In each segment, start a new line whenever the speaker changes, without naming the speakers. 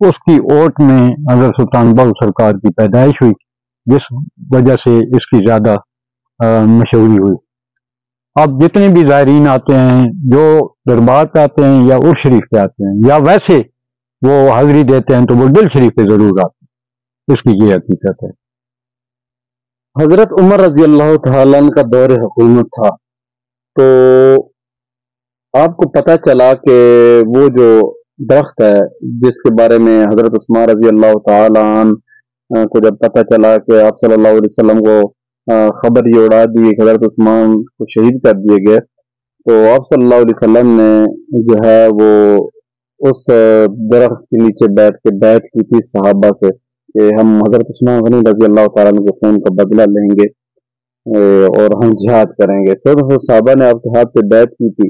اس کی اوٹ میں حضرت سلطان بہو سرکار کی پیدائش ہوئی، جس وجہ سے اس کی زیادہ مشہوری ہوئی۔ اب جتنے بھی زائرین آتے ہیں جو دربار پہ آتے ہیں یا عرس شریف پہ آتے ہیں یا ویسے وہ حاضری دیتے ہیں تو وہ دل شریف پہ ضرور آتے ہیں، اس کی یہ حقیقت ہے۔
حضرت عمر رضی اللہ تعالیٰ عنہ کا دور حکومت تھا، تو آپ کو پتہ چلا کہ وہ جو درخت ہے جس کے بارے میں حضرت عثمان رضی اللہ تعالیٰ عنہ کو جب پتہ چلا کہ آپ صلی اللہ علیہ وسلم کو خبر یہ اڑا دی کہ حضرت عثمان کو شہید کر دیے گئے، تو آپ صلی اللہ علیہ وسلم نے جو ہے وہ اس درخت کے نیچے بیٹھ کی تھی صحابہ سے کہ ہم حضرت عثمان غنی رضی اللہ تعالیٰ عنہ کے خون کا بدلہ لیں گے اور ہم جہاد کریں گے۔ تو صحابہ نے آپ کے ہاتھ پہ بیعت کی تھی،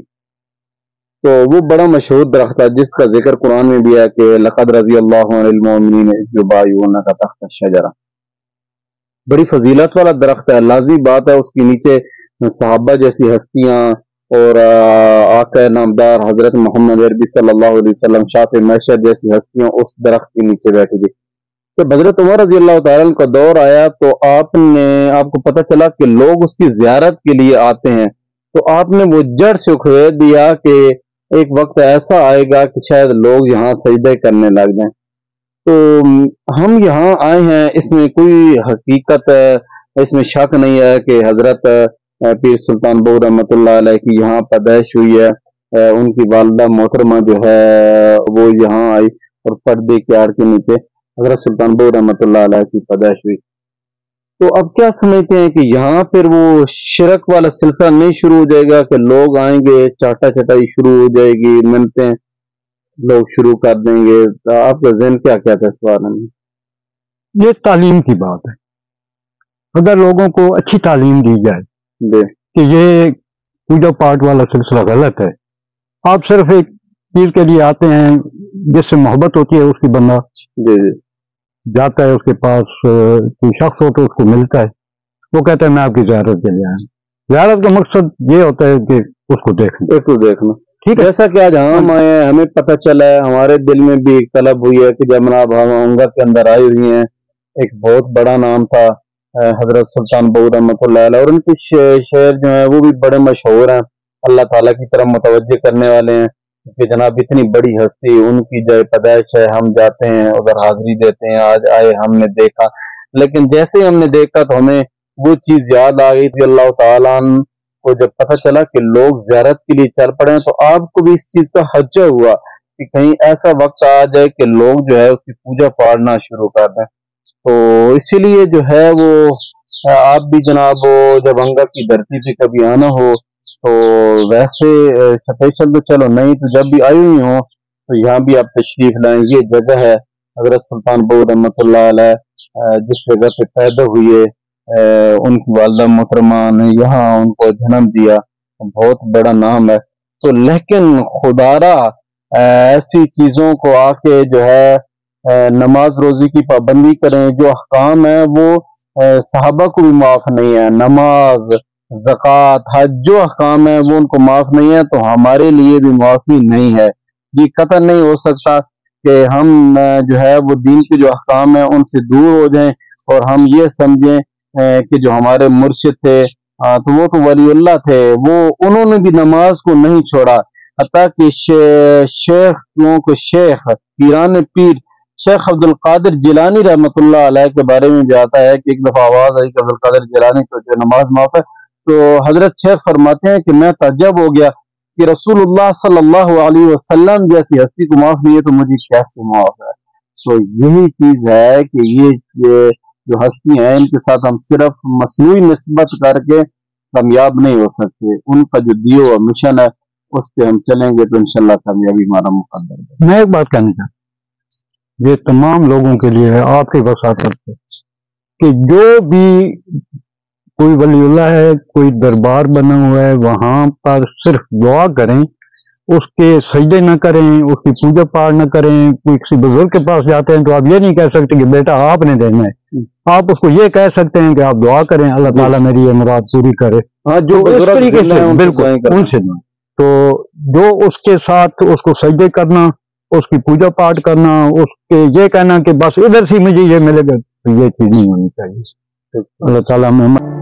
تو وہ بڑا مشہور درخت ہے جس کا ذکر قرآن میں بھی ہے کہ لقد رضی اللہ عن المؤمنین اذ یبایعونک تحت الشجرہ، بڑی فضیلت والا درخت ہے۔ لازمی بات ہے اس کے نیچے صحابہ جیسی ہستیاں اور آقا نامدار حضرت محمد عربی صلی اللہ علیہ وسلم شاف محشر جیسی ہستیاں اس درخت کے نیچے بیٹھی تھی۔ جب حضرت عمر رضی اللہ تعالیٰ عنہ کا دور آیا تو آپ کو پتہ چلا کہ لوگ اس کی زیارت کے لیے آتے ہیں، تو آپ نے وہ جڑ سے اکھیڑ دیا کہ ایک وقت ایسا آئے گا کہ شاید لوگ یہاں سجدے کرنے لگ جائیں۔ تو ہم یہاں آئے ہیں، اس میں کوئی حقیقت ہے، اس میں شک نہیں ہے کہ حضرت پیر سلطان بہو رحمۃ اللہ علیہ کی یہاں پیدائش ہوئی ہے، ان کی والدہ محترمہ جو ہے وہ یہاں آئی اور پردے کے آڑ کے نیچے حضرت سلطان بہو رحمۃ اللہ علیہ کی پیدائش ہوئی۔ تو اب کیا سمجھتے ہیں کہ یہاں پھر وہ شرک والا سلسلہ نہیں شروع ہو جائے گا کہ لوگ آئیں گے، چاٹا چٹائی شروع ہو جائے گی، منتیں لوگ شروع کر دیں گے؟ آپ کا ذہن کیا کہتا ہے اس بارے میں؟
یہ تعلیم کی بات ہے، اگر لوگوں کو اچھی تعلیم دی جائے
جی
کہ یہ پوجا پاٹ والا سلسلہ غلط ہے، آپ صرف ایک پیر کے لیے آتے ہیں جس سے محبت ہوتی ہے، اس کی بندہ
جی
جاتا ہے، اس کے پاس کوئی شخص ہو تو اس کو ملتا ہے، وہ کہتا ہے میں آپ کی زیارت کے لیے آیا ہوں۔ زیارت کا مقصد یہ ہوتا ہے کہ اس کو دیکھنا،
دیکھنا
ٹھیک ہے۔
جیسا کہ آج ہم آئے ہیں، ہمیں پتہ چلا ہے، ہمارے دل میں بھی ایک طلب ہوئی ہے کہ جناب ہم عمرہ کے اندر آئی ہوئی ہیں، ایک بہت بڑا نام تھا حضرت سلطان بہو رحمۃ اللہ علیہ، اور ان کے شعر جو ہیں وہ بھی بڑے مشہور ہیں، اللہ تعالیٰ کی طرف متوجہ کرنے والے ہیں کہ جناب اتنی بڑی ہستی، ان کی جائے پیدائش ہے، ہم جاتے ہیں ادھر حاضری دیتے ہیں، آج آئے ہم نے دیکھا، لیکن جیسے ہی ہم نے دیکھا تو ہمیں وہ چیز یاد آ گئی تھی۔ اللہ تعالیٰ کو جب پتہ چلا کہ لوگ زیارت کے لیے چل پڑے ہیں تو آپ کو بھی اس چیز کا خدشہ ہوا کہ کہیں ایسا وقت آ جائے کہ لوگ جو ہے اس کی پوجا پاڑنا شروع کر دیں۔ تو اسی لیے جو ہے وہ آپ بھی جناب جب انگا کی دھرتی پہ کبھی آنا ہو تو ویسے سپیشل تو چلو نہیں، تو جب بھی آئی ہوئی ہوں تو یہاں بھی آپ تشریف لائیں۔ یہ جگہ ہے حضرت سلطان بہو رحمۃ اللہ علیہ جس جگہ پہ پیدا ہوئے، ان کی والدہ محترمہ نے یہاں ان کو جنم دیا، بہت بڑا نام ہے۔ تو لیکن خدارا ایسی چیزوں کو آ کے جو ہے نماز روزی کی پابندی کریں، جو احکام ہیں وہ صحابہ کو بھی معاف نہیں ہے، نماز زکوٰۃ حج جو احکام ہیں وہ ان کو معاف نہیں ہے، تو ہمارے لیے بھی معافی نہیں ہے۔ یہ قطع نہیں ہو سکتا کہ ہم جو ہے وہ دین کے جو احکام ہیں ان سے دور ہو جائیں اور ہم یہ سمجھیں کہ جو ہمارے مرشد تھے تو وہ تو ولی اللہ تھے، وہ انہوں نے بھی نماز کو نہیں چھوڑا، حتیٰ کہ شیخ پیران پیر شیخ عبد القادر جیلانی رحمۃ اللہ علیہ کے بارے میں بھی آتا ہے کہ ایک دفعہ آواز آئی کہ عبد القادر جیلانی کو جو نماز معاف ہے، تو حضرت شیخ فرماتے ہیں کہ میں تعجب ہو گیا کہ رسول اللہ صلی اللہ علیہ وسلم جیسی ہستی کو معاف نہیں ہے تو مجھے کیسے معاف ہے؟ تو یہی چیز ہے کہ یہ جو ہستی ہیں ان کے ساتھ ہم صرف مصنوعی نسبت کر کے کامیاب نہیں ہو سکتے، ان کا جو دیو اور مشن ہے اس پہ ہم چلیں گے تو انشاءاللہ کامیابی ہمارا مقدر ہے۔
میں ایک بات کہنا چاہتا ہوں، یہ تمام لوگوں کے لیے ہے، آپ کے وساطت سے، کہ جو بھی کوئی ولی اللہ ہے، کوئی دربار بنا ہوا ہے، وہاں پر صرف دعا کریں، اس کے سجدے نہ کریں، اس کی پوجا پاٹ نہ کریں۔ کوئی کسی بزرگ کے پاس جاتے ہیں تو آپ یہ نہیں کہہ سکتے کہ بیٹا آپ نے دینا ہے، آپ اس کو یہ کہہ سکتے ہیں کہ آپ دعا کریں اللہ تعالیٰ میری یہ مراد پوری کرے۔
جو
اس طریقے سے بالکل ان سے تو جو اس کے ساتھ اس کو سجدے کرنا اس کی پوجا پاٹ کرنا، اس کے یہ کہنا کہ بس ادھر سے مجھے یہ ملے گا، تو یہ چیز نہیں ہونی چاہیے۔ اللہ تعالیٰ ہمیں